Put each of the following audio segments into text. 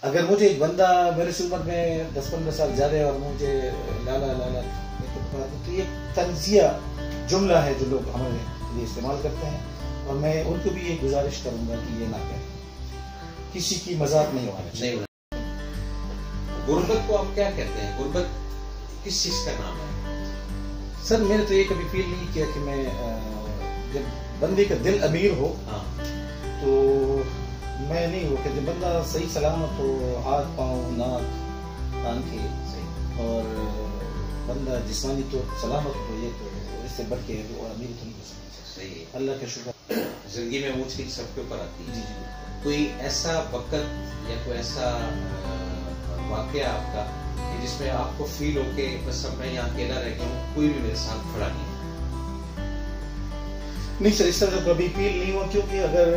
اگر مجھے ایک بندہ میرے سے عمر میں 10-15 سال زیادہ ہے اور مجھے لالا لالا تو یہ طنزیہ جملہ ہے جو لوگ ہمارے لیے استعمال کرتے ہیں، اور میں ان کو بھی یہ گزارش کروں گا کہ یہ نہ کریں، کسی کی مذاق نہیں ہونا چاہیے۔ غربت کو آپ کیا کہتے ہیں؟ غربت کس چیز کا نام ہے؟ سر میں نے تو یہ کبھی فیل نہیں کیا کہ میں جب بندے کا دل امیر ہو تو میں نہیں ہو کہ جب بندہ صحیح سلامت ہو، ہاتھ پاؤں ناک آنکھیں اور بندہ جسمانی تو سلامت ہو، یہ تو اس سے بڑھ کے اور امیر تو نہیں ہو سکتا۔ صحیح، اللہ کا شکر۔ زندگی میں اونچ نیچ سب کے اوپر آتی ہے۔ جی جی، کوئی ایسا وقت یا کوئی ایسا واقعہ آپ کا کہ جس میں آپ کو فیل ہو کہ بس اب میں یہاں اکیلا رہ گیا ہوں، کوئی بھی میرے ساتھ کھڑا نہیں؟ نہیں سر، اس طرح تو کبھی فیل نہیں ہوا، کیونکہ اگر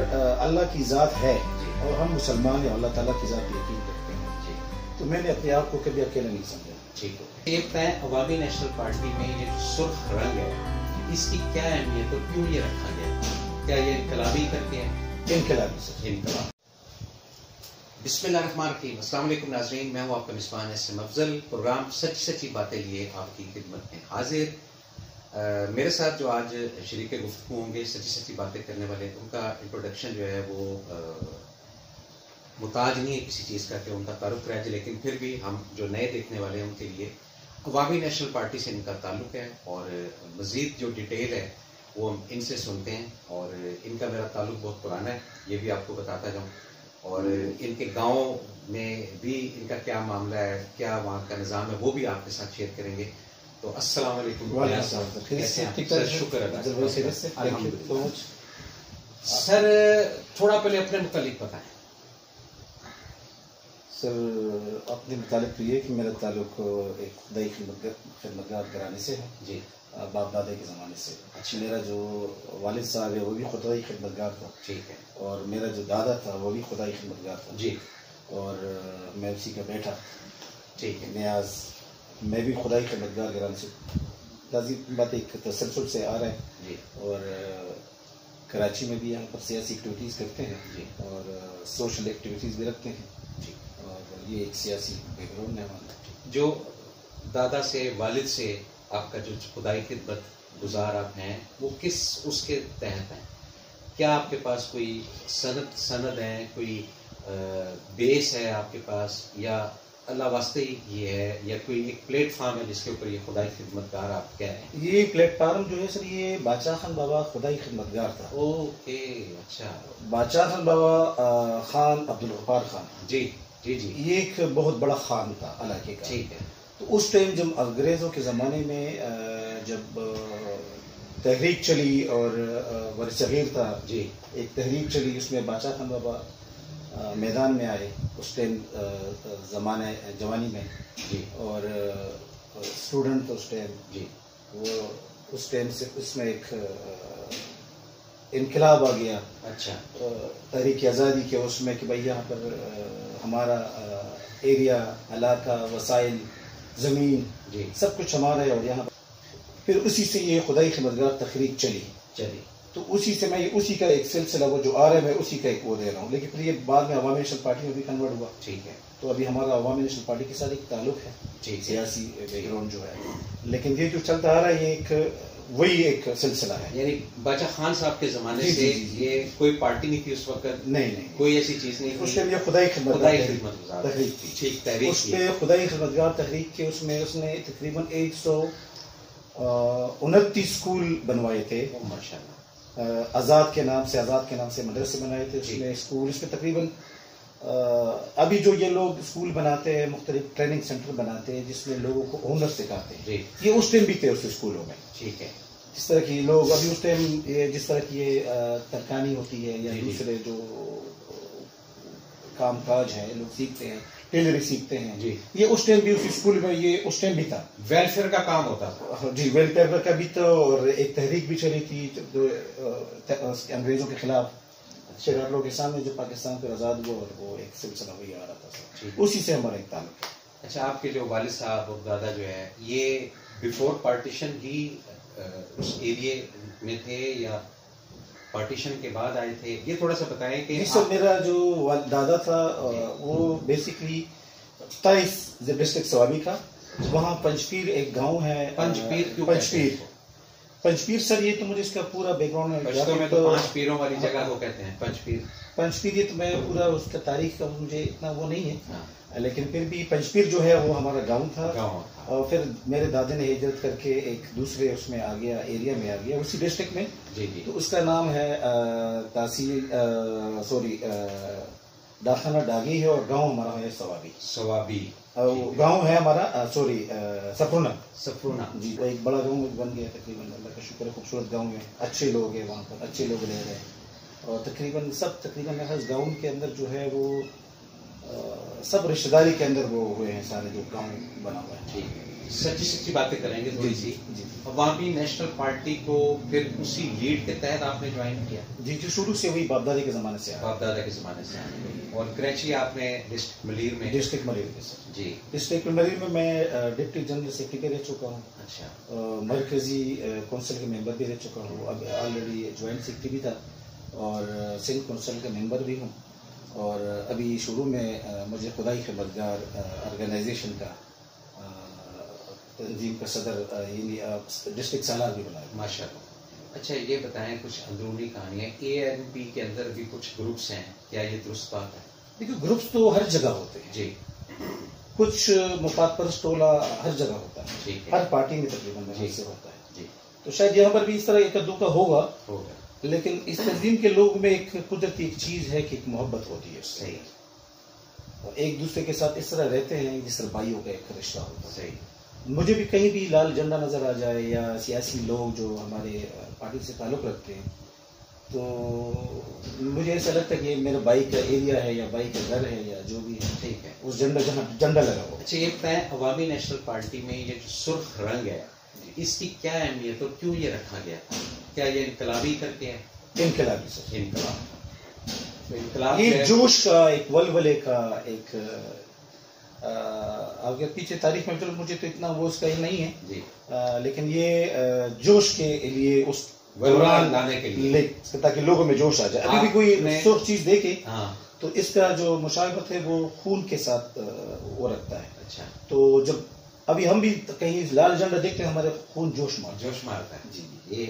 اللہ کی ذات ہے اور ہم مسلمان ہیں، اللہ تعالیٰ کی ذات یقین کرتے ہیں، تو میں نے اپنے آپ کو کبھی اکیلا نہیں سمجھا۔ ٹھیک ہے، ایک ہے عوامی نیشنل پارٹی میں یہ جو سرخ رنگ ہے، اس کی کیا اہمیت اور کیوں یہ رکھا گیا؟ کیا یہ انقلابی کر کے ہے؟ انقلابی سر، انقلاب۔ بسم اللہ الرحمن الرحیم۔ السلام علیکم ناظرین، میں ہوں آپ کا میزبان اسم افضل، پروگرام سچ سچی باتیں لیے آپ کی خدمت میں حاضر۔ میرے ساتھ جو آج شریک گفتگو ہوں گے، سچی سچی باتیں کرنے والے، ان کا انٹروڈکشن جو ہے وہ محتاج نہیں ہے کسی چیز کا کہ ان کا تعارف رہ جائے، لیکن پھر بھی ہم جو نئے دیکھنے والے ہیں ان کے لیے عوامی نیشنل پارٹی سے ان کا تعلق ہے، اور مزید جو ڈیٹیل ہے وہ ہم ان سے سنتے ہیں، اور ان کا میرا تعلق بہت پرانا ہے، یہ بھی آپ کو بتاتا جاؤں، اور ان کے گاؤں میں بھی ان کا کیا معاملہ ہے، کیا وہاں کا نظام ہے، وہ بھی آپ کے ساتھ شیئر کریں گے۔ تو السلام علیکم۔ کیسے ہیں؟ سر شکر اللہ۔ سر تھوڑا پہلے اپنے متعلق بتائیں۔ سر اپنے متعلق تو یہ کہ میرا تعلق ایک خدائی خدمتگار گھرانے سے ہے، جی، باپ دادے کے زمانے سے۔ میرا جو والد صاحب ہے وہ بھی خدائی خدمتگار تھا، ٹھیک ہے، اور میرا جو دادا تھا وہ بھی خدائی خدمتگار تھا، جی، اور میں اسی کا بیٹا، ٹھیک ہے، نیاز، میں بھی خدائی خدمتگار گھرانے سے، لازم بات ایک تسلسل سے آ رہا ہے، جی، اور کراچی میں بھی یہاں پر سیاسی ایکٹیویٹیز کرتے ہیں، جی، اور سوشل ایکٹیویٹیز بھی رکھتے ہیں، جی، اور یہ ایک سیاسی بیک گراؤنڈ ہے ہمارا۔ جو دادا سے، والد سے آپ کا جو خدائی خدمت گزار آپ ہیں، وہ کس اس کے تحت ہیں؟ کیا آپ کے پاس کوئی سند ہے، کوئی بیس ہے آپ کے پاس، یا اللہ واسطے ہی یہ ہے، یا کوئی ایک پلیٹ فارم ہے جس کے اوپر یہ خدائی خدمتگار آپ کہہ رہے ہیں؟ یہ پلیٹ فارم جو ہے سر، یہ باچا خان بابا خدائی خدمتگار تھا۔ اوکے، اچھا، باچا خان بابا خان عبدالغفار خان، جی جی جی، یہ ایک بہت بڑا خان تھا علاقے کا۔ ٹھیک ہے، تو اس ٹائم جب انگریزوں کے زمانے میں جب تحریک چلی اور ورثغیر تھا، جی، ایک تحریک چلی، اس میں باچا خان بابا میدان میں آئے اس ٹائم زمانہ جوانی میں، جی، اور اسٹوڈنٹ اس ٹائم، جی، وہ اس ٹائم سے اس میں ایک انقلاب آ گیا، اچھا، تحریک آزادی کے اس میں کہ بھائی یہاں پر ہمارا ایریا، علاقہ، وسائل، زمین، جی، سب کچھ ہمارا ہے، اور یہاں پر پھر اسی سے یہ خدائی خدمتگار تحریک چلی، تو اسی سے میں اسی کا ایک سلسلہ وہ جو آ رہا ہے میں اسی کا ایک وہ دے رہا ہوں، لیکن پھر یہ بعد میں عوامی نیشنل پارٹی میں بھی کنورٹ ہوا۔ ٹھیک ہے، تو ابھی ہمارا عوامی نیشنل پارٹی کے ساتھ ایک تعلق ہے، سیاسی بیک گراؤنڈ جو ہے، لیکن یہ جو چلتا آ رہا ہے یہ ایک وہی ایک سلسلہ ہے۔ یعنی باچا خان صاحب کے زمانے سے یہ کوئی پارٹی نہیں تھی اس وقت؟ نہیں، کوئی ایسی چیز نہیں اس میں یہ خدائی خدمت تحریک تھی، ٹھیک، تحریک اس میں خدائی خدمتگار تحریک کے اس میں اس نے تقریباً 129 اسکول بنوائے تھے، ماشاء اللہ، آزاد کے نام سے مدرسے بنائے تھے، اس میں اسکول، اس میں تقریباً ابھی جو یہ لوگ اسکول بناتے ہیں، مختلف ٹریننگ سینٹر بناتے ہیں جس میں لوگوں کو ہنر سکھاتے ہیں، یہ اس ٹائم بھی تھے اس اسکولوں میں۔ ٹھیک ہے، جس طرح کی لوگ ابھی اس ٹائم جس طرح کی یہ ترکانی ہوتی ہے یا دوسرے جو کام کاج ہے لوگ سیکھتے ہیں، ٹیلرنگ سیکھتے ہیں، یہ اس ٹائم بھی اس اسکول میں یہ اس ٹائم بھی تھا، ویلفیئر کا کام ہوتا تھا۔ جی، ویلفیئر کا بھی تھا، اور ایک تحریک بھی چلی تھی انگریزوں کے خلاف، شراروں کے سامنے جو پاکستان پر آزاد ہوا، اور وہ ایک سلسلہ وہی آ رہا تھا، اسی سے ہمارا ایک تعلق ہے۔ اچھا، آپ کے جو والد صاحب اور دادا جو ہے یہ بیفور پارٹیشن ہی اس ایریے میں تھے، یا پارٹیشن کے بعد آئے تھے، یہ تھوڑا سا بتائیں کہ جی سر، میرا جو دادا تھا وہ بیسکلی تائف ڈسٹرکٹ سوابی کا، وہاں پنجپیر ایک گاؤں ہے. پنجپیر سر، یہ تو مجھے اس کا پورا بیک گراؤنڈ ہے. تو 5 پیروں والی جگہ کو کہتے ہیں پنجپیر. یہ تو میں پورا اس کا تاریخ کا مجھے اتنا وہ نہیں ہے، لیکن پھر بھی پنجپیر جو ہے وہ ہمارا گاؤں تھا. اور پھر میرے دادے نے ہجرت کر کے ایک دوسرے اس میں آ گیا، ایریا میں آ گیا اسی ڈسٹرکٹ میں. تو اس کا نام ہے ڈاکخانہ ڈاگی ہے، اور گاؤں ہمارا ہے سوابی. گاؤں ہے ہمارا سفرونا. جی، وہ ایک بڑا گاؤں بن گیا تقریباً، اللہ کا شکر ہے. خوبصورت گاؤں ہے، اچھے لوگ ہیں وہاں پر، اچھے لوگ رہ رہے ہیں. اور تقریباً گاؤں کے اندر جو ہے وہ سب رشتہ داری کے اندر وہ ہوئے ہیں سارے، جو گاؤں بنا ہوا ہے. سچی باتیں کریں گے تھوڑی سی. عوامی نیشنل پارٹی کو پھر اسی لیڈ کے تحت آپ نے جوائن کیا؟ جی، شروع سے وہی باپ دادا کے زمانے سے اور کراچی آپ نے ڈسٹرکٹ ملیر میں جی، ڈسٹرکٹ ملیر میں ڈپٹی جنرل سیکرٹری رہ چکا ہوں. اچھا. مرکزی کونسل کے ممبر بھی رہ چکا ہوں. اب آلریڈی جوائنٹ سیکرٹری بھی تھا، اور سندھ کونسل کا ممبر بھی ہوں. اور ابھی شروع میں مجھے خدائی خدمتگار آرگنائزیشن کا تنظیم کا صدر یعنی ڈسٹرکٹ سالار بھی بنایا. ماشاء اللہ. اچھا، یہ بتائیں کچھ اندرونی کہانیاں. ANP کے اندر بھی کچھ گروپس ہیں، کیا یہ درست بات ہے؟ دیکھیے، گروپس تو ہر جگہ ہوتے ہیں. جی. کچھ مفاد پرست ٹولہ ہر جگہ ہوتا ہے، ہر پارٹی میں تقریباً سے ہوتا ہے. جی. تو شاید یہاں پر بھی اس طرح ایک دو کا ہوگا، لیکن اس تنظیم کے لوگ میں ایک قدرتی ایک چیز ہے کہ ایک محبت ہوتی ہے. صحیح. اور ایک دوسرے کے ساتھ اس طرح رہتے ہیں جس طرح بھائیوں کا ایک رشتہ ہوتا ہے. صحیح. مجھے بھی کہیں بھی لال جھنڈا نظر آ جائے یا سیاسی لوگ جو ہمارے پارٹی سے تعلق رکھتے ہیں، تو مجھے ایسا لگتا ہے کہ میرا بھائی کا ایریا ہے یا بھائی کا گھر ہے یا جو بھی ہے. ٹھیک ہے. اس جھنڈا جہاں جھنڈا لگا ہو. اچھا، یہ بتائیں عوامی نیشنل پارٹی میں یہ جو سرخ رنگ ہے، اس کی کیا اہمیت اور کیوں یہ رکھا گیا؟ کیا یہ انقلابی کر کے ہے؟ انقلابی سر. انقلاب یہ جوش کا، ایک ولولے کا، ایک اگر پیچھے تاریخ میں مجھے تو اتنا وہ اس کا ہی نہیں ہے، لیکن یہ جوش کے لیے اس دوران لانے کے لیے، تاکہ لوگوں میں جوش آ جائے. ابھی بھی کوئی سرخ چیز دیکھے تو اس کا جو مشابہت ہے وہ خون کے ساتھ وہ رکھتا ہے. اچھا. تو جب ابھی ہم بھی کہیں لال جھنڈا دیکھتے ہیں، ہمارے خون جوش مارتا ہے. جی. یہ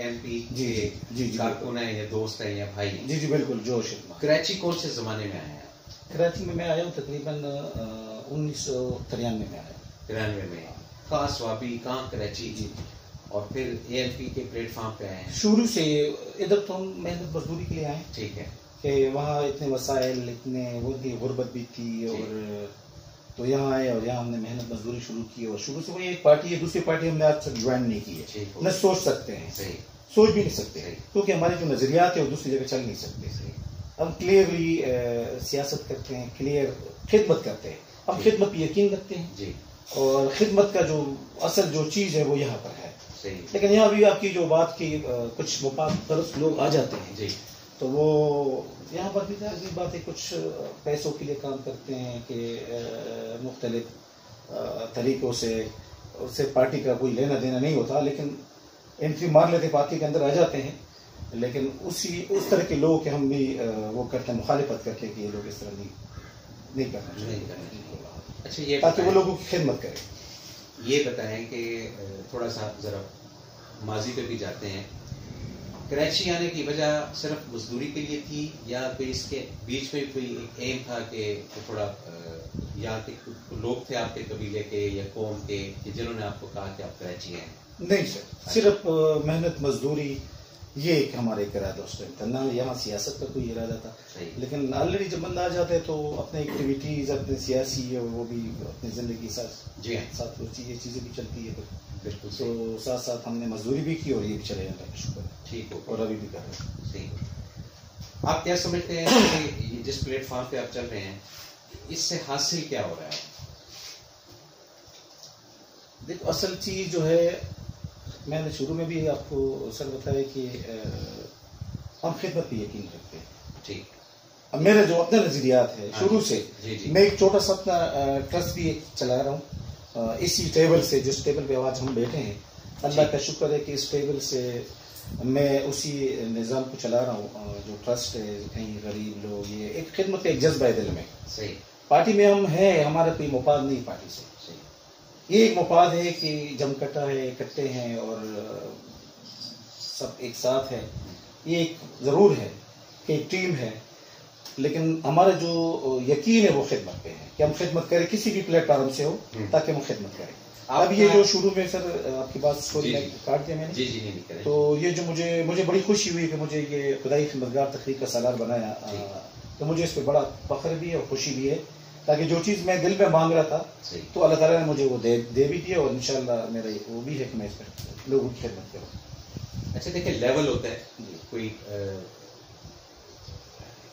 ANP جی کارکن ہے یا دوست ہے یا بھائی؟ جی بالکل جوش. کراچی کون سے زمانے میں آیا؟ کراچی میں آیا ہوں تقریباً 1993 میں آیا. 93 میں. خاص سوابی کہاں؟ کراچی. جی. اور پھر ANP کے پلیٹ فارم پہ آئے ہیں؟ شروع سے ادھر تو ہم محنت مزدوری کے لیے آئے. ٹھیک ہے. کہ وہاں اتنے وسائل، اتنے وہ تھی، غربت بھی تھی، اور تو یہاں آئے اور یہاں ہم نے محنت مزدوری شروع کی. اور شروع سے وہی ایک پارٹی ہے، دوسری پارٹی ہم نے آج تک جوائن نہیں کی ہے، نہ سوچ سکتے ہیں. سوچ بھی نہیں سکتے، کیونکہ ہمارے جو نظریات ہیں وہ دوسری جگہ چل نہیں سکتے. ہم کلیئرلی سیاست کرتے ہیں، کلیئر خدمت کرتے ہیں. ہم خدمت پہ یقین رکھتے ہیں، اور خدمت کا جو اصل جو چیز ہے وہ یہاں پر ہے. لیکن یہاں بھی آپ کی جو بات کی کچھ مفاد پرست لوگ آ جاتے ہیں، تو وہ یہاں پر بھی بات ہے، کچھ پیسوں کے لیے کام کرتے ہیں کہ مختلف طریقوں سے، اس سے پارٹی کا کوئی لینا دینا نہیں ہوتا، لیکن انٹری مار لیتے، پارٹی کے اندر آ جاتے ہیں. لیکن اس طرح کے لوگ کہ ہم بھی وہ کرتے ہیں، مخالفت کرتے ہیں کہ یہ لوگ اس طرح نہیں کرنا چاہیے. اچھا، یہ تاکہ وہ لوگوں کی خدمت کریں. یہ بتائیں کہ تھوڑا سا ذرا ماضی پہ بھی جاتے ہیں. کراچی آنے کی وجہ صرف مزدوری کے لیے تھی، یا کوئی اس کے بیچ میں کوئی ایم تھا کہ تھوڑا یہاں کے لوگ تھے آپ کے قبیلے کے یا قوم کے کہ جنہوں نے آپ کو کہا کہ آپ کراچی ہیں؟ نہیں سر، صرف محنت مزدوری، یہ ایک ہمارے ارادہ اس ٹائم تھا، نہ یہاں سیاست کا کوئی ارادہ تھا. لیکن آلریڈی جب بندہ آ جاتا ہے تو اپنے ایکٹیویٹیز، اپنے سیاسی وہ بھی اپنی زندگی ساتھ یہ چیزیں بھی چلتی ہے. بالکل. تو ساتھ ساتھ ہم نے مزدوری بھی کی اور یہ بھی چلے جاتا ہے. شکر. ٹھیک ہو. اور ابھی بھی کر رہے ہیں. آپ کیا سمجھتے ہیں کہ جس پلیٹ فارم پہ آپ چل رہے ہیں اس سے حاصل کیا ہو رہا ہے؟ دیکھو، اصل چیز جو ہے، میں نے شروع میں بھی آپ کو سر بتایا کہ ہم خدمت پہ یقین رکھتے ہیں. ٹھیک. اب میرے جو اپنے نظریات ہے شروع سے، میں ایک چھوٹا سا اپنا ٹرسٹ بھی چلا رہا ہوں اسی ٹیبل سے، جس ٹیبل پہ آج ہم بیٹھے ہیں. اللہ کا شکر ہے کہ اس ٹیبل سے میں اسی نظام کو چلا رہا ہوں جو ٹرسٹ ہے، کہیں غریب لوگ، یہ ایک خدمت کا ایک جذبہ ہے دل میں. صحیح. پارٹی میں ہم ہیں، ہمارا کوئی مفاد نہیں پارٹی سے. یہ ایک مفاد ہے کہ جم کٹا ہے، اکٹھے ہیں اور سب ایک ساتھ ہے. یہ ایک ضرور ہے کہ ایک ٹیم ہے، لیکن ہمارا جو یقین ہے وہ خدمت پہ ہے کہ ہم خدمت کریں کسی بھی پلیٹ فارم سے ہو تاکہ ہم خدمت کریں. اب یہ جو شروع میں سر آپ کی بات سوری میں کاٹ دیا میں نے، تو یہ جو مجھے بڑی خوشی ہوئی کہ مجھے یہ خدائی خدمتگار تحریک کا سالار بنایا، تو مجھے اس پہ بڑا فخر بھی ہے اور خوشی بھی ہے، تاکہ جو چیز میں دل میں مانگ رہا تھا تو اللہ تعالیٰ نے مجھے وہ دے بھی دیا، اور انشاءاللہ میرا وہ بھی ہے کہ میں اس پہ لوگوں کی خدمت کروں. اچھا دیکھیں، لیول ہوتا ہے، کوئی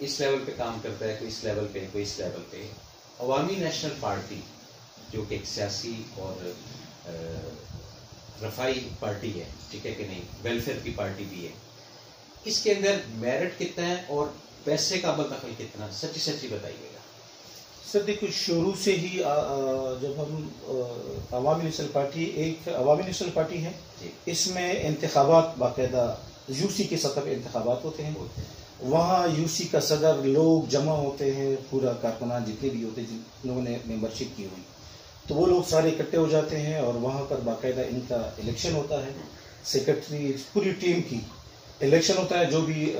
اس لیول پہ کام کرتا ہے، کوئی اس لیول پہ، کوئی اس لیول پہ. عوامی نیشنل پارٹی جو کہ ایک سیاسی اور رفائی پارٹی ہے، ٹھیک ہے کہ نہیں، ویلفیئر کی پارٹی بھی ہے، اس کے اندر میرٹ کتنا ہے اور پیسے کا عمل دخل کتنا؟ سچی بتائیے گا. سر دیکھو، شروع سے ہی جب ہم عوامی نیشنل پارٹی ایک عوامی نیشنل پارٹی ہے، اس میں انتخابات باقاعدہ یو سی کے سطح پہ انتخابات ہوتے ہیں. وہاں یو سی کا صدر لوگ جمع ہوتے ہیں، پورا کارکنان جتنے بھی ہوتے ہیں جن لوگوں نے ممبرشپ کی ہوئی، تو وہ لوگ سارے اکٹھے ہو جاتے ہیں اور وہاں پر باقاعدہ ان کا الیکشن ہوتا ہے. سیکرٹری پوری ٹیم کی الیکشن ہوتا ہے، جو بھی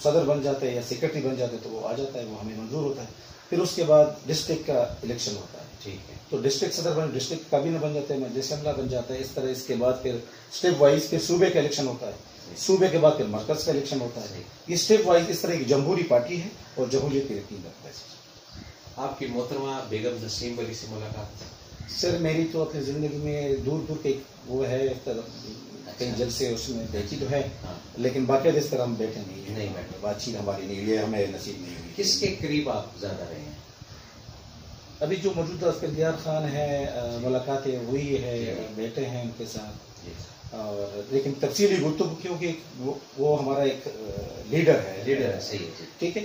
صدر بن جاتا ہے یا سیکرٹری بن جاتا ہے تو وہ آ جاتا ہے، وہ ہمیں منظور ہوتا ہے. پھر اس کے بعد ڈسٹرکٹ کا الیکشن ہوتا ہے، ٹھیک ہے، تو ڈسٹرکٹ صدر بن ڈسٹرکٹ کابینہ بن جاتا ہے، مجلس عملہ بن جاتا ہے. اس طرح اس کے بعد پھر اسٹیپ وائز پھر صوبے کا الیکشن ہوتا ہے، صوبے کے بعد پھر مرکز کا الیکشن ہوتا ہے. یہ اسٹیپ وائز اس طرح کی جمہوری پارٹی ہے اور جمہوریت کی یقین رکھتا ہے. آپ کی محترمہ بیگم نسیم ولی سے ملاقات؟ سر میری تو اپنی زندگی میں دور دور کے وہ ہے کئی جلسے اس میں دیکھی تو ہے، لیکن باقاعدہ اس طرح ہم بیٹھے نہیں ہیں، بات چیت ہماری نہیں ہوئی، ہمیں نصیب نہیں ہوئی. کس کے قریب آپ زیادہ رہے ہیں؟ ابھی جو موجودہ اسفندیار خان ہے، ملاقاتیں ہوئی ہے، بیٹھے ہیں ان کے ساتھ، اور لیکن تفصیلی گفتگو کیونکہ وہ ہمارا ایک لیڈر ہے، صحیح، ٹھیک ہے،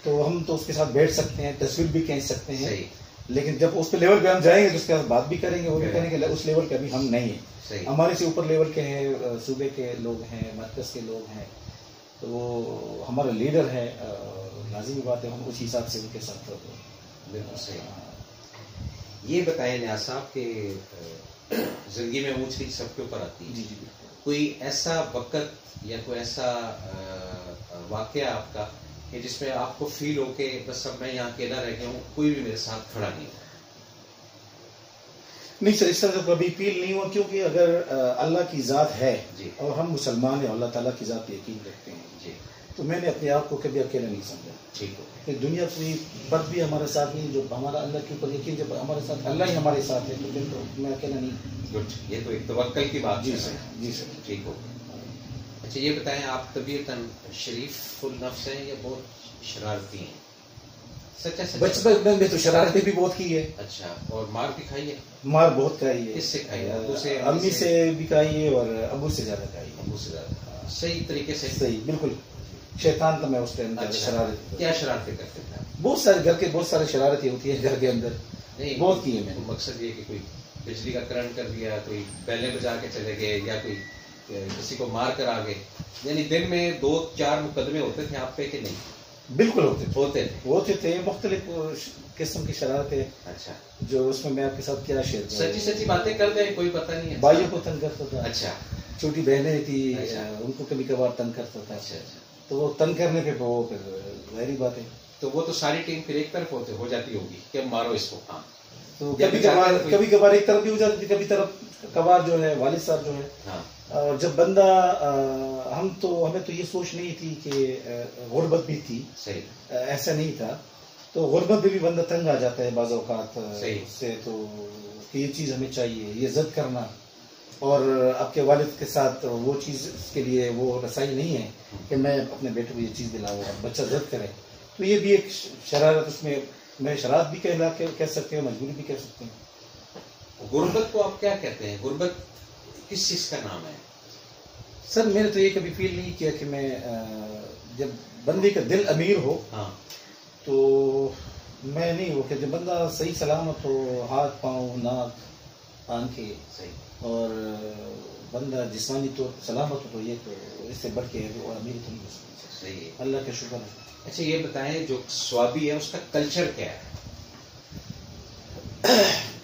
تو ہم تو اس کے ساتھ بیٹھ سکتے ہیں، تصویر بھی کھینچ سکتے ہیں، لیکن جب اس پہ لیول پہ ہم جائیں گے تو اس کے ساتھ بات بھی کریں گے، وہ بھی کریں گے. اس لیول کے ابھی ہم نہیں ہیں، ہمارے سے اوپر لیول کے ہیں، صوبے کے لوگ ہیں، مرکز کے لوگ ہیں، تو وہ ہمارا لیڈر ہے، لازمی بات ہے ہم اسی حساب سے ان کے ساتھ. بالکل صحیح. یہ بتائیں نیاز صاحب کہ زندگی میں اونچ نیچ سب کے اوپر آتی ہے، جی بالکل. کوئی ایسا وقت یا کوئی ایسا واقعہ آپ کا کہ جس میں آپ کو فیل ہو کہ بس اب میں یہاں اکیلا رہ گیا ہوں، کوئی بھی میرے ساتھ کھڑا نہیں؟ نہیں سر، اس طرح سے کبھی فیل نہیں ہوا، کیونکہ اگر اللہ کی ذات ہے اور ہم مسلمان ہیں، اللہ تعالیٰ کی ذات پہ یقین رکھتے ہیں، تو میں نے اپنے آپ کو کبھی اکیلا نہیں سمجھا. ٹھیک ہو کہ دنیا کوئی فرد بھی ہمارے ساتھ نہیں، جو ہمارا اللہ کے اوپر یقین، جب ہمارے ساتھ اللہ ہی ہمارے ساتھ ہے تو پھر تو میں اکیلا نہیں. گڈ، یہ تو ایک توکل کی بات. جی سر، جی سر. ٹھیک ہو. اچھا یہ بتائیں، آپ طبیعتاً شریف النفس ہیں یا بہت شرارتی ہیں؟ سچا بچپن میں تو شرارتیں بھی بہت کی ہے. اچھا، اور مار بھی کھائی ہے؟ مار بہت کھائی ہے. کس سے کھائی ہے؟ ابو سے؟ امی سے بھی کھائی ہے اور ابو سے زیادہ کھائی ہے. ابو سے زیادہ؟ صحیح طریقے سے؟ صحیح، بالکل. شیطان تھا میں اس ٹائم. شرارت کیا شرارتیں کرتے تھے؟ بہت سارے گھر کے بہت سارے شرارتیں ہوتی ہیں گھر کے اندر، بہت کی ہے میں نے. مقصد یہ کہ کوئی بجلی کا کرنٹ کر دیا، کوئی بیلیں بجا کے چلے گئے، یا کوئی کسی کو مار کر آ گئے، یعنی دن میں 2-4 مقدمے ہوتے تھے آپ پہ کہ نہیں؟ بالکل ہوتے تھے مختلف قسم کی شرارتیں. اچھا، جو اس میں آپ کے ساتھ کیا شیئر کروں؟ سچی باتیں کر دیں، کوئی پتہ نہیں ہے. بھائیوں کو تنگ کرتا تھا. اچھا. چھوٹی بہنیں تھی، ان کو کبھی کبھار تنگ کرتا تھا. اچھا. تو وہ تنگ کرنے پہ وہ پھر ظاہری بات ہے، تو وہ تو ساری ٹیم پھر ایک طرف ہو جاتی ہوگی کہ مارو اس کو. ہاں، تو کبھی کبھار ایک طرف بھی ہو جاتی تھی، کبھی طرف کبھار جو ہے والد صاحب جو ہے. اور جب بندہ ہمیں تو یہ سوچ نہیں تھی کہ غربت بھی تھی، ایسا نہیں تھا. تو غربت بھی بندہ تنگ آ جاتا ہے بعض اوقات سے، تو یہ چیز ہمیں چاہیے، یہ ضد کرنا، اور آپ کے والد کے ساتھ وہ چیز کے لیے وہ رسائی نہیں ہے کہ میں اپنے بیٹے کو یہ چیز دلاؤں، بچہ ضد کرے. تو یہ بھی ایک شرارت، اس میں شرارت بھی کہہ سکتے ہیں، مجبوری بھی کہہ سکتے ہیں. غربت کو آپ کیا کہتے ہیں؟ غربت کس چیز کا نام ہے؟ سر میں نے تو یہ کبھی فیل نہیں کیا کہ میں جب بندے کا دل امیر ہو تو میں نہیں ہو کہ جب بندہ صحیح سلامت ہو، ہاتھ پاؤں ناک آنکھیں اور بندہ جسمانی طور پر سلامت ہو تو یہ تو اس سے بڑھ کے اور امیر تو نہیں ہو سکتی. صحیح ہے. اللہ کا شکر ہے. اچھا یہ بتائیں جو سوابی ہے اس کا کلچر کیا ہے؟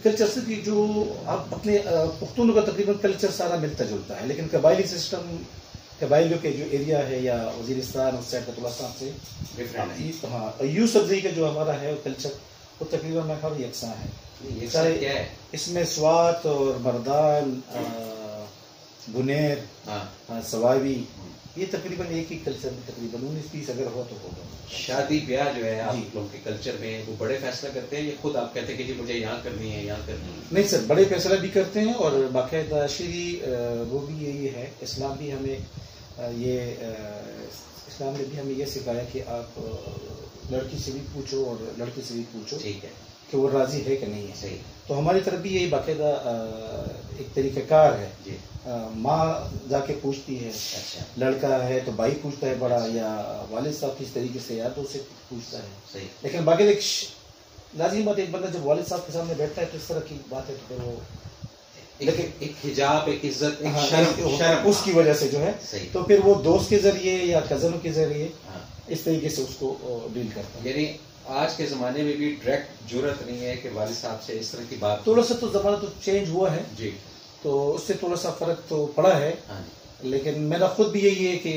کلچر سے جو آپ اپنے پختونوں کا تقریباً کلچر سارا ملتا جلتا ہے، لیکن قبائلی سسٹم قبائلیوں کے جو ایریا ہے یا وزیرستان اس سائڈ کا تلستان سے ہاں یوسفزئی کا جو ہمارا ہے کلچر وہ تقریباً میں خیال یکساں ہے. کیا ہے اس میں سوات اور مردان بنیر سوابی یہ تقریباً ایک ہی کلچر میں تقریباً 19-20 اگر ہو تو ہوگا. شادی بیاہ جو ہے آپ لوگوں کے کلچر میں وہ بڑے فیصلہ کرتے ہیں یا خود آپ کہتے ہیں کہ جی مجھے یہاں کرنی ہے یہاں کرنی ہے؟ نہیں سر، بڑے فیصلہ بھی کرتے ہیں اور باقاعدہ شرعی وہ بھی یہی ہے. اسلام بھی ہمیں اسلام نے بھی ہمیں یہ سکھایا کہ آپ لڑکی سے بھی پوچھو اور لڑکی سے بھی پوچھو ٹھیک ہے کہ وہ راضی ہے کہ نہیں ہے. صحیح. تو ہماری طرف بھی یہی باقاعدہ ایک طریقہ کار ہے. ماں جا کے پوچھتی ہے. اچھا. لڑکا ہے تو بھائی پوچھتا ہے بڑا یا والد صاحب کس طریقے سے یا تو اسے پوچھتا ہے. صحیح. لیکن باقاعدہ لازمی بات ایک بندہ جب والد صاحب کے سامنے بیٹھتا ہے تو اس طرح کی بات ہے تو پھر وہ ایک حجاب ایک عزت ایک شرم اس کی وجہ سے جو ہے تو پھر وہ دوست کے ذریعے یا کزنوں کے ذریعے اس طریقے سے اس کو ڈیل کرتا ہے. یعنی آج کے زمانے میں بھی ڈائریکٹ جرأت نہیں ہے کہ والد صاحب سے اس طرح کی بات. تھوڑا سا تو زمانہ تو چینج ہوا ہے جی تو اس سے تھوڑا سا فرق تو پڑا ہے. لیکن میرا خود بھی یہی ہے کہ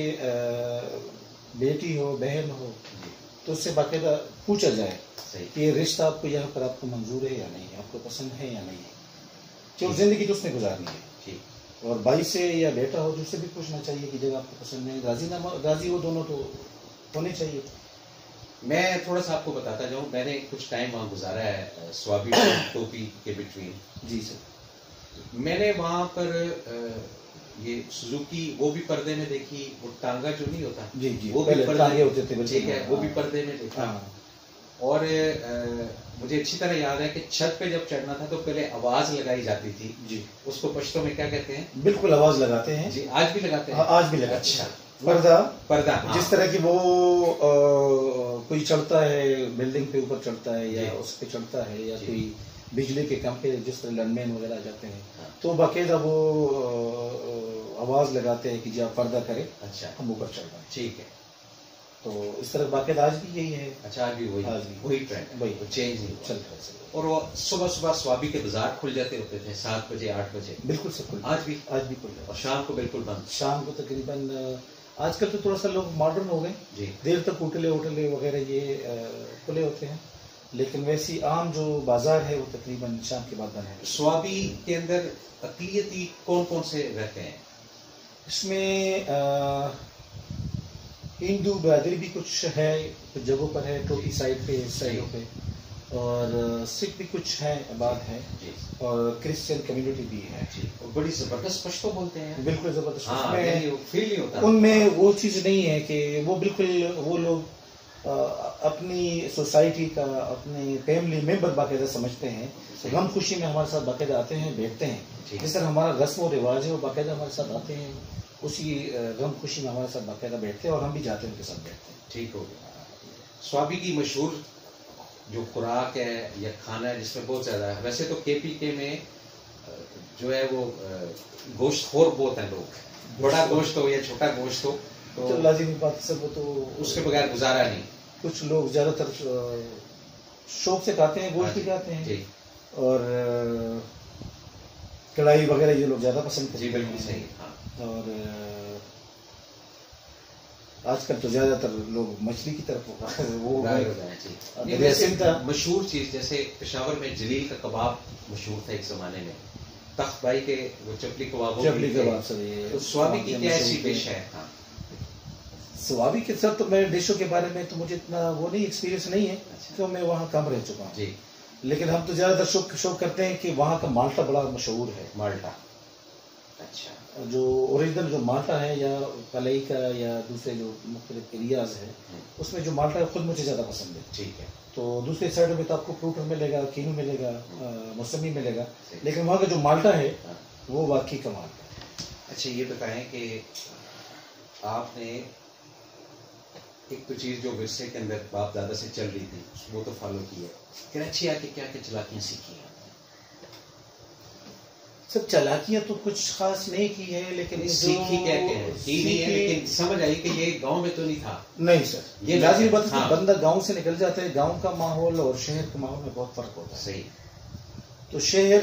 بیٹی ہو بہن ہو تو اس سے باقاعدہ پوچھا جائے کہ یہ رشتہ آپ کو یہاں پر آپ کو منظور ہے یا نہیں ہے، آپ کو پسند ہے یا نہیں ہے، کہ زندگی تو اس نے گزارنی ہے. اور بھائی سے یا بیٹا ہو جو سے بھی پوچھنا چاہیے کہ جب آپ کو پسند ہے راضی ہو دونوں تو ہونے چاہیے. میں تھوڑا سا آپ کو بتاتا جاؤں، میں نے کچھ ٹائم وہاں گزارا ہے سوابی ٹوپی کے بٹوین. جی سر. میں نے وہاں پر یہ سوزوکی وہ بھی پردے میں دیکھی، وہ ٹانگا جو نہیں ہوتا جی جی وہ بھی ٹانگے ہوتے تھے ٹھیک ہے وہ بھی پردے میں دیکھا. اور مجھے اچھی طرح یاد ہے کہ چھت پہ جب چڑھنا تھا تو پہلے آواز لگائی جاتی تھی. جی اس کو پشتو میں کیا کہتے ہیں؟ بالکل آواز لگاتے ہیں. جی آج بھی لگاتے ہیں. آج بھی لگاتے. اچھا. پردہ جس طرح کی وہ کوئی چڑھتا ہے بلڈنگ پہ اوپر چڑھتا ہے یا اس پہ چڑھتا ہے یا کوئی بجلی کے کام پہ جس طرح لائن مین وغیرہ جاتے ہیں تو باقاعدہ وہ آواز لگاتے ہیں کہ جی آپ پردہ کریں. اچھا. ہم اوپر چڑھ رہے ہیں. ٹھیک ہے. تو اس طرح باقاعدہ آج بھی یہی ہے. اچھا آج بھی وہی ٹرینڈ وہی چینج نہیں چل رہا ہے. اور وہ صبح صبح سوابی کے بازار کھل جاتے ہوتے تھے 7 بجے 8 بجے. بالکل سر. آج بھی کھل جاتا. اور شام کو بالکل بند. شام کو تقریباً آج کل تو تھوڑا سا لوگ ماڈرن ہو گئے. جی دیر تک ہوٹلے وغیرہ یہ کھلے ہوتے ہیں لیکن ویسی عام جو بازار ہے وہ تقریباً شام کے بعد بند ہے. سوابی کے اندر اقلیتی کون کون سے رہتے ہیں؟ اس میں ہندو برادری بھی کچھ ہے کچھ جگہوں پر ہے ٹوپی سائڈ پہ سائڈوں پہ اور سکھ بھی کچھ ہے آباد ہے اور کرسچن کمیونٹی بھی ہے. بڑی زبردست پشتو بولتے ہیں. بالکل زبردست. فیل نہیں ہوتا ان میں وہ چیز نہیں ہے کہ وہ بالکل وہ لوگ اپنی سوسائٹی کا اپنی فیملی ممبر باقاعدہ سمجھتے ہیں. غم خوشی میں ہمارے ساتھ باقاعدہ آتے ہیں بیٹھتے ہیں. جس طرح ہمارا رسم و رواج ہے وہ باقاعدہ ہمارے ساتھ آتے ہیں اسی غم خوشی میں ہمارے ساتھ باقاعدہ بیٹھتے ہیں اور ہم بھی جاتے ہیں ان کے ساتھ بیٹھتے ہیں. ٹھیک ہو گیا. سوابی کی مشہور جو خوراک ہے یا کھانا ہے جس میں بہت زیادہ ہے. ویسے تو کے پی کے میں جو ہے وہ گوشت خور بہت ہیں لوگ. بڑا گوشت ہو یا چھوٹا گوشت ہو تو لازمی بات سب تو اس کے بغیر گزارا نہیں. کچھ لوگ زیادہ تر شوق سے کھاتے ہیں گوشت بھی کھاتے ہیں اور کڑھائی وغیرہ یہ لوگ زیادہ پسند کرتے ہیں. جی بالکل صحیح. اور آج کل تو زیادہ تر لوگ مچھلی کی طرف وہ مشہور چیز جیسے پشاور میں جلیل کا کباب مشہور تھا ایک زمانے میں. تخت بھائی کے وہ چپلی کباب سوابی کی کیا ایسی ڈش ہے؟ سوابی کے ساتھ تو میں ڈشوں کے بارے میں تو مجھے اتنا وہ نہیں ایکسپیرینس نہیں ہے تو میں وہاں کم رہ چکا ہوں. جی لیکن ہم تو زیادہ تر شوق کرتے ہیں کہ وہاں کا مالٹا بڑا مشہور ہے. مالٹا. اچھا. جو اوریجنل جو مالٹا ہے یا کلئی کا یا دوسرے جو مختلف ایریاز ہے اس میں جو مالٹا ہے خود مجھے زیادہ پسند ہے. ٹھیک ہے. تو دوسرے سائڈ میں تو آپ کو فروٹ ملے گا کینو ملے گا موسمی ملے گا لیکن وہاں کا جو مالٹا ہے وہ واقعی کمال ہے. اچھا یہ بتائیں کہ آپ نے ایک تو چیز جو ورثے کے اندر باپ دادا سے چل رہی تھی وہ تو فالو کی ہے. کراچی آ کے کیا کیا چلاکیاں سیکھی ہیں؟ سب چالاکیاں تو کچھ خاص نہیں کی ہے، لیکن سیکھی کہتے ہیں نہیں ہے، لیکن سمجھ آئی کہ یہ گاؤں میں تو نہیں تھا. نہیں سر، یہ لازمی بات ہے. بندہ گاؤں سے نکل جاتا ہے، گاؤں کا ماحول اور شہر کے ماحول میں بہت فرق ہوتا ہے. صحیح. تو شہر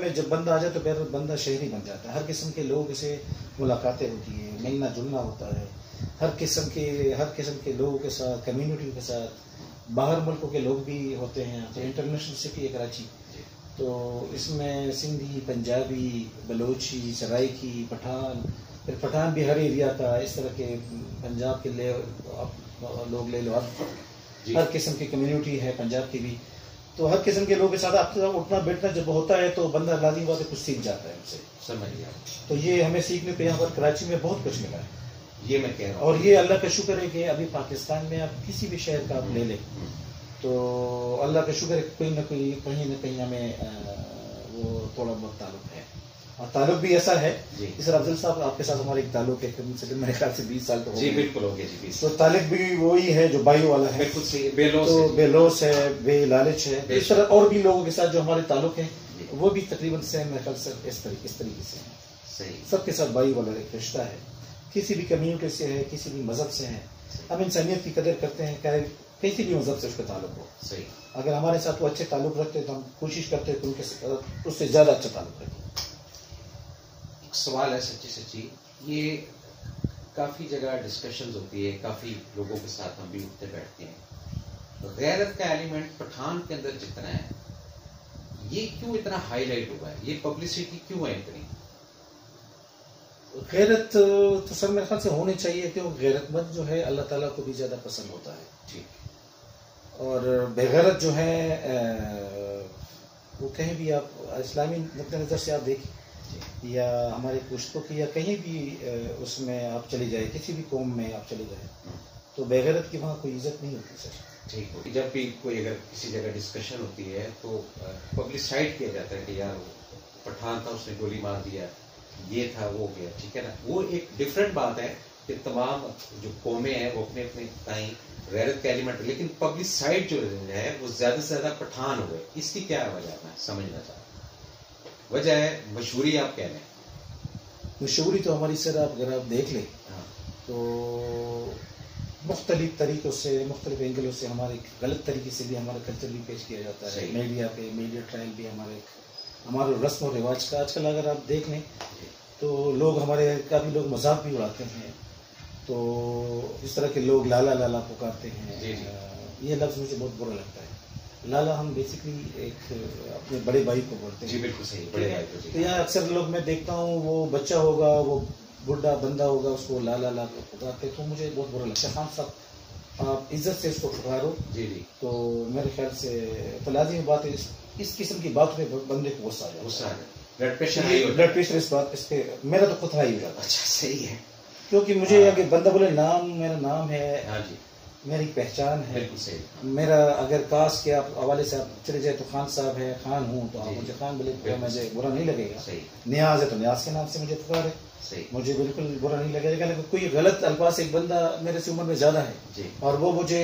میں جب بندہ آ جاتا ہے تو بندہ شہری بن جاتا ہے. ہر قسم کے لوگوں سے ملاقاتیں ہوتی ہیں، ملنا جلنا ہوتا ہے، ہر قسم کے لوگوں کے ساتھ، کمیونٹی کے ساتھ. باہر ملکوں کے لوگ بھی ہوتے ہیں. تو انٹرنیشنل سٹی ہے کراچی، تو اس میں سندھی، پنجابی، بلوچی، سرائکی، پٹھان، پھر پٹھان بھی ہر ایریا کا، اس طرح کے پنجاب کے لوگ لے لو، ہر قسم کی کمیونٹی ہے پنجاب کی بھی. تو ہر قسم کے لوگوں کے ساتھ آپ اٹھنا بیٹھنا جب ہوتا ہے تو بندہ لازمی بات ہے کچھ سیکھ جاتا ہے ان سے. سمجھ گیا. تو یہ ہمیں سیکھنے پہ یہاں پر کراچی میں بہت کچھ ملا ہے. یہ میں کہہ رہا ہوں. اور یہ اللہ کا شکر ہے کہ ابھی پاکستان میں آپ کسی بھی شہر کا آپ لے لیں تو اللہ کا شکر ہے کوئی نہ کوئی کہیں نہ کہیں ہمیں وہ تھوڑا بہت تعلق ہے. اور تعلق بھی ایسا ہے جس افضل صاحب آپ کے ساتھ ہمارے ایک تعلق ہے میرے خیال سے 20 سال تو ہو گئے. جی بالکل ہو گیا جی. تو تعلق بھی وہی ہے جو بھائی والا ہے. بالکل صحیح. بے لوس ہے، بے لالچ ہے. اس طرح اور بھی لوگوں کے ساتھ جو ہمارے تعلق ہیں وہ بھی تقریباً سے میرے خیال سے اس طریقے سے ہیں. صحیح. سب کے ساتھ بھائی والا ایک رشتہ ہے. کسی بھی کمیونٹی سے ہے، کسی بھی مذہب سے ہے، ہم انسانیت کی قدر کرتے ہیں، کسی بھی مذہب سے اس کا تعلق ہو. صحیح. اگر ہمارے ساتھ وہ اچھے تعلق رکھتے تو ہم کوشش کرتے ہیں کہ اس سے زیادہ اچھا تعلق رکھیں. ایک سوال ہے سچی یہ کافی جگہ ڈسکشنز ہوتی ہے، کافی لوگوں کے ساتھ ہم بھی اٹھتے بیٹھتے ہیں. غیرت کا ایلیمنٹ پٹھان کے اندر جتنا ہے یہ کیوں اتنا ہائی لائٹ ہوا ہے؟ یہ پبلسٹی کیوں ہے اتنی؟ غیرت تو سر میرے خیال سے ہونی چاہیے، کیونکہ غیرت مند جو ہے اللہ تعالیٰ کو بھی زیادہ پسند ہوتا ہے. ٹھیک. اور بغیرت جو ہے وہ کہیں بھی آپ اسلامی نقطہ نظر سے آپ دیکھیں یا ہمارے پشتوں کی یا کہیں بھی اس میں آپ چلے جائیں، کسی بھی قوم میں آپ چلے جائیں تو بغیرت کی وہاں کوئی عزت نہیں ہوتی سر. ٹھیک ہو. جب بھی کوئی اگر کسی جگہ ڈسکشن ہوتی ہے تو پبلسائڈ کیا جاتا ہے کہ یار پٹھان تھا، اس نے گولی مار دیا، یہ تھا، وہ گیا. ٹھیک ہے نا. وہ ایک ڈفرینٹ بات ہے کہ تمام جو قومیں ہیں وہ اپنے اپنے تئیں غیرت کا ایلیمنٹ، لیکن پبلسائڈ جو ہے وہ زیادہ سے زیادہ پٹھان ہوئے. اس کی کیا وجہ میں سمجھنا چاہتا ہوں. وجہ ہے مشہوری. آپ کہہ رہے ہیں مشہوری تو ہماری سر آپ اگر آپ دیکھ لیں تو مختلف طریقوں سے، مختلف اینگلوں سے ہمارے غلط طریقے سے بھی ہمارا کلچر بھی پیش کیا جاتا ہے. میڈیا پہ میڈیا ٹرائل بھی ہمارے رسم و رواج کا آج کل اگر آپ دیکھ لیں تو لوگ ہمارے کافی لوگ مذاق بھی اڑاتے ہیں. تو اس طرح کے لوگ لالا لالا پکارتے ہیں. یہ لفظ مجھے بہت برا لگتا ہے. لالا ہم بیسکلی ایک اپنے بڑے بھائی کو بولتے ہیں. جی بالکل صحیح. بڑے بھائی کو. تو یہاں اکثر لوگ میں دیکھتا ہوں وہ بچہ ہوگا، وہ بڈھا بندہ ہوگا، اس کو لالا لالا پکارتے، تو مجھے بہت برا لگتا ہے. خان صاحب آپ عزت سے اس کو پکارو. جی جی. تو میرے خیال سے تو لازمی بات ہے اس قسم کی بات میں بندے کو غصہ آ جاتا ہے. بلڈ پریشر اس پہ میرا تو خود ہائی ہو جاتا ہے. اچھا صحیح ہے. کیونکہ مجھے اگر بندہ بولے نام، میرا نام ہے، ہاں جی، میری پہچان ہے. بالکل صحیح. میرا اگر کاسٹ کے حوالے سے آپ چلے جائے تو خان صاحب ہے، خان ہوں تو آپ مجھے خان بولے مجھے برا نہیں لگے گا. نیاز ہے تو نیاز کے نام سے مجھے پکارے، مجھے بالکل برا نہیں لگے گا. لیکن کوئی غلط الفاظ، ایک بندہ میرے سے عمر میں زیادہ ہے اور وہ مجھے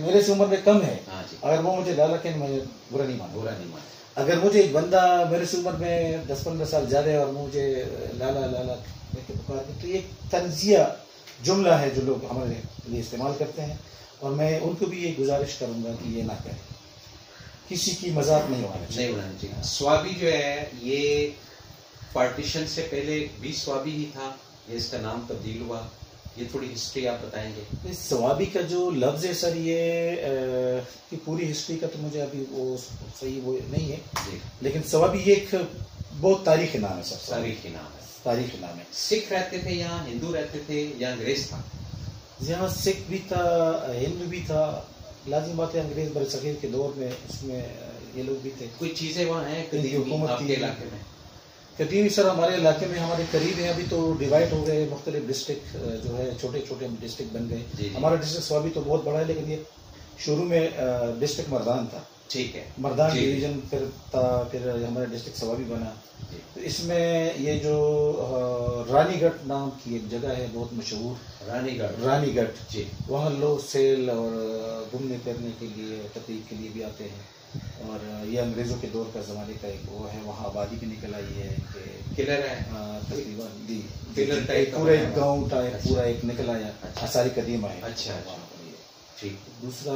میرے سے عمر میں کم ہے، اگر وہ مجھے لالا کہنے مجھے برا نہیں مانا. اگر مجھے ایک بندہ میرے سے عمر میں 10-15 سال زیادہ ہے اور مجھے لالا لالا پکارتے تو یہ طنزیہ جملہ ہے جو لوگ ہمارے لیے استعمال کرتے ہیں. اور میں ان کو بھی یہ گزارش کروں گا کہ یہ نہ کریں، کسی کی مذاق نہیں ہونا چاہیے. سوابی جو ہے یہ پارٹیشن سے پہلے بھی سوابی ہی تھا، یہ اس کا نام تبدیل ہوا، یہ تھوڑی ہسٹری آپ بتائیں گے؟ سوابی کا جو لفظ ہے سر، یہ کی پوری ہسٹری کا تو مجھے ابھی وہ صحیح وہ نہیں ہے، لیکن سوابی یہ ایک بہت تاریخی نام ہے سر. تاریخی نام ہے. تاریخی نام ہے. سکھ رہتے تھے یہاں، ہندو رہتے تھے یا انگریز تھا؟ یہاں سکھ بھی تھا، ہندو بھی تھا. لازم بات ہے انگریز برصغیر کے دور میں اس میں یہ لوگ بھی تھے. کوئی چیزیں وہاں ہیں حکومت آپ کے علاقے میں؟ قدیمی سر ہمارے علاقے میں ہمارے قریب ہیں. ابھی تو ڈیوائڈ ہو گئے، مختلف ڈسٹرکٹ جو ہے چھوٹے چھوٹے ڈسٹرکٹ بن گئے. ہمارا ڈسٹرکٹ سوابی تو بہت بڑا ہے، لیکن یہ شروع میں ڈسٹرکٹ مردان تھا. ٹھیک ہے. مردان ڈویژن پھر تھا، پھر ہمارا ڈسٹرکٹ سوابی بنا. تو اس میں یہ جو رانی گڑھ نام کی ایک جگہ ہے بہت مشہور، رانی گڑھ، وہاں لوگ سیل اور گھومنے پھرنے کے لیے، تفریح کے لیے بھی آتے ہیں. اور یہ انگریزوں کے دور کا زمانے کا ایک وہ ہے، وہاں آبادی بھی نکل آئی ہے کہ قلعہ ہے تقریباً جی قلعہ ٹائپ پورا ایک گاؤں ٹائپ پورا ایک نکل آیا، آثار قدیمہ ہے. اچھا ٹھیک. دوسرا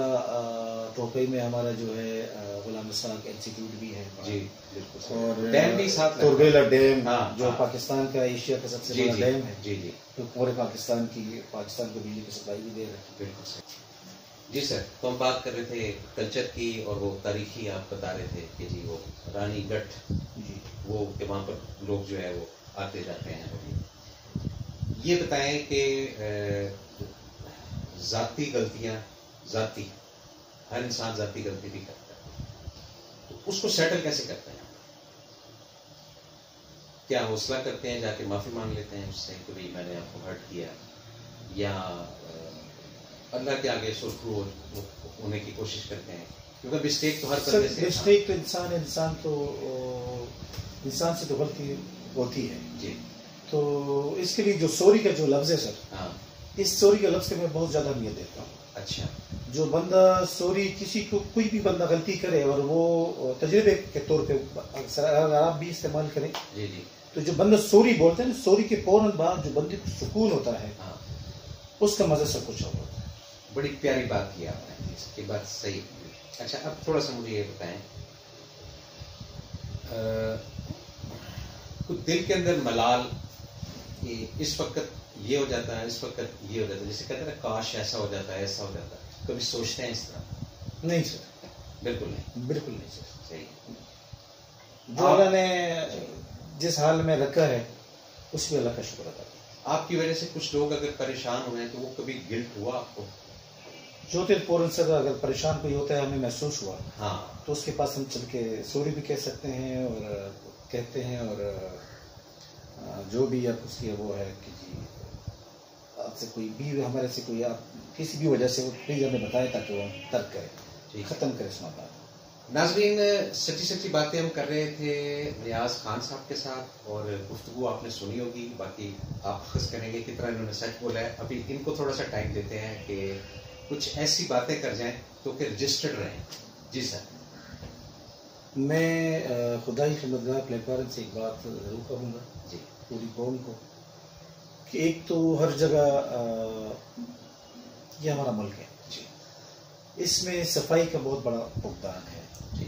ٹوپئی میں ہمارا جو ہے غلام رساق انسٹیٹیوٹ بھی ہے جی بالکل، اور ڈیم بھی ساتھ تورگیلا ڈیم جو پاکستان کا ایشیا کا سب سے بڑا ڈیم ہے. جی جی تو پورے پاکستان کو بجلی کی سپلائی بھی دے رہے ہیں. بالکل صحیح. جی سر، تو ہم بات کر رہے تھے کلچر کی اور وہ تاریخی آپ بتا رہے تھے کہ جی وہ رانی گٹھ جی وہ کہ وہاں پر لوگ جو ہے وہ آتے جاتے ہیں. یہ بتائیں کہ ذاتی غلطیاں ذاتی ہر انسان ذاتی غلطی بھی کرتا ہے، تو اس کو سیٹل کیسے کرتے ہیں؟ کیا حوصلہ کرتے ہیں، جا کے معافی مانگ لیتے ہیں اس سے کہ بھائی میں نے آپ کو ہرٹ کیا، یا اللہ کے آگے سرخرو ہونے کی کوشش کرتے ہیں؟ کیونکہ مسٹیک تو ہر بندے سے مسٹیک تو انسان سے تو غلطی ہوتی ہے جی. تو اس کے لیے جو سوری کا جو لفظ ہے سر، ہاں اس سوری کے لفظ کے میں بہت زیادہ اہمیت دیتا ہوں. اچھا. جو بندہ سوری کسی کو کوئی بھی بندہ غلطی کرے اور وہ تجربے کے طور پہ اگر آپ بھی استعمال کریں جی جی تو جو بندہ سوری بولتے ہیں نا، سوری کے فوراً بعد جو بندے کو سکون ہوتا ہے اس کا مزہ سب کچھ اور ہوتا ہے. بڑی پیاری بات کی آپ نے، اس کی بات صحیح. اچھا اب تھوڑا سا مجھے یہ بتائیں، کچھ دل کے اندر ملال کہ اس وقت یہ ہو جاتا ہے، اس وقت یہ ہو جاتا ہے، جیسے کہتے ہیں نا کاش ایسا ہو جاتا ہے ایسا ہو جاتا ہے، کبھی سوچتے ہیں اس طرح؟ نہیں سر، بالکل نہیں. بالکل نہیں سر. صحیح. جو اللہ نے جس حال میں رکھا ہے اس پہ اللہ کا شکر ادا کریں. آپ کی وجہ سے کچھ لوگ اگر پریشان ہوئے ہیں تو وہ کبھی گلٹ ہوا آپ کو؟ جو تیر فوراً سے اگر پریشان کوئی ہوتا ہے، ہمیں محسوس ہوا ہاں تو اس کے پاس ہم چل کے سوری بھی کہہ سکتے ہیں اور کہتے ہیں، اور جو بھی آپ اس کی وہ ہے کہ جی آپ سے کوئی بھی ہمارے سے کوئی آپ کسی بھی وجہ سے وہ پلیز ہمیں بتائے تاکہ وہ ترک کرے، ختم کرے اس معاملہ. ناظرین، سچی سچی باتیں ہم کر رہے تھے نیاز خان صاحب کے ساتھ، اور گفتگو آپ نے سنی ہوگی، باقی آپ اخذ کریں گے کتنا انہوں نے سچ بولا ہے. ابھی ان کو تھوڑا سا ٹائم دیتے ہیں کہ کچھ ایسی باتیں کر جائیں تو کہ رجسٹرڈ رہیں. جی سر. میں خدائی خدمتگار پلیٹ فارم سے ایک بات ضرور کہوں گا جی پوری قوم کو، کہ ایک تو ہر جگہ یہ ہمارا ملک ہے جی اس میں صفائی کا بہت بڑا فقدان ہے جی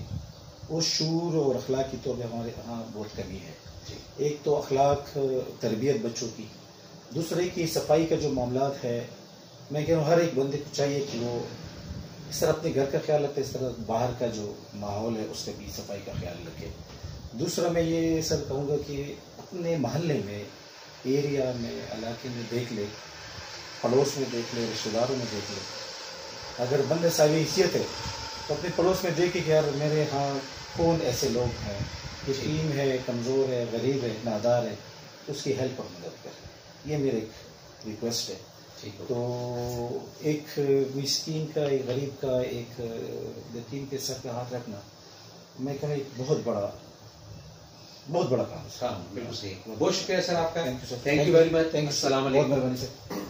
وہ شعور اور اخلاقی طور پہ ہمارے یہاں بہت کمی ہے. جی ایک تو اخلاق تربیت بچوں کی، دوسرے کی صفائی کا جو معاملات ہے، میں کہہ رہا ہوں ہر ایک بندے کو چاہیے کہ وہ اس طرح اپنے گھر کا خیال رکھے، اس طرح باہر کا جو ماحول ہے اس کا بھی صفائی کا خیال رکھے. دوسرا میں یہ سر کہوں گا کہ اپنے محلے میں، ایریا میں، علاقے میں دیکھ لے، پڑوس میں دیکھ لے، رشتہ داروں میں دیکھ لے، اگر بندے صاحب حیثیت ہے تو اپنے پڑوس میں دیکھے کہ یار میرے ہاں کون ایسے لوگ ہیں، یتیم ہے، کمزور ہے، غریب ہے، نادار ہے، اس کی ہیلپ اور مدد کرے. یہ میرے ایک ریکویسٹ ہے. تو ایک مسکین کا، ایک غریب کا، ایک یتیم کے سر پہ ہاتھ رکھنا، میں کہوں ایک بہت بڑا کام ہے. بالکل صحیح. بہت شکریہ سر آپ کا. Thank you sir. Thank you very much. السلام علیکم. بہت مہربانی سر.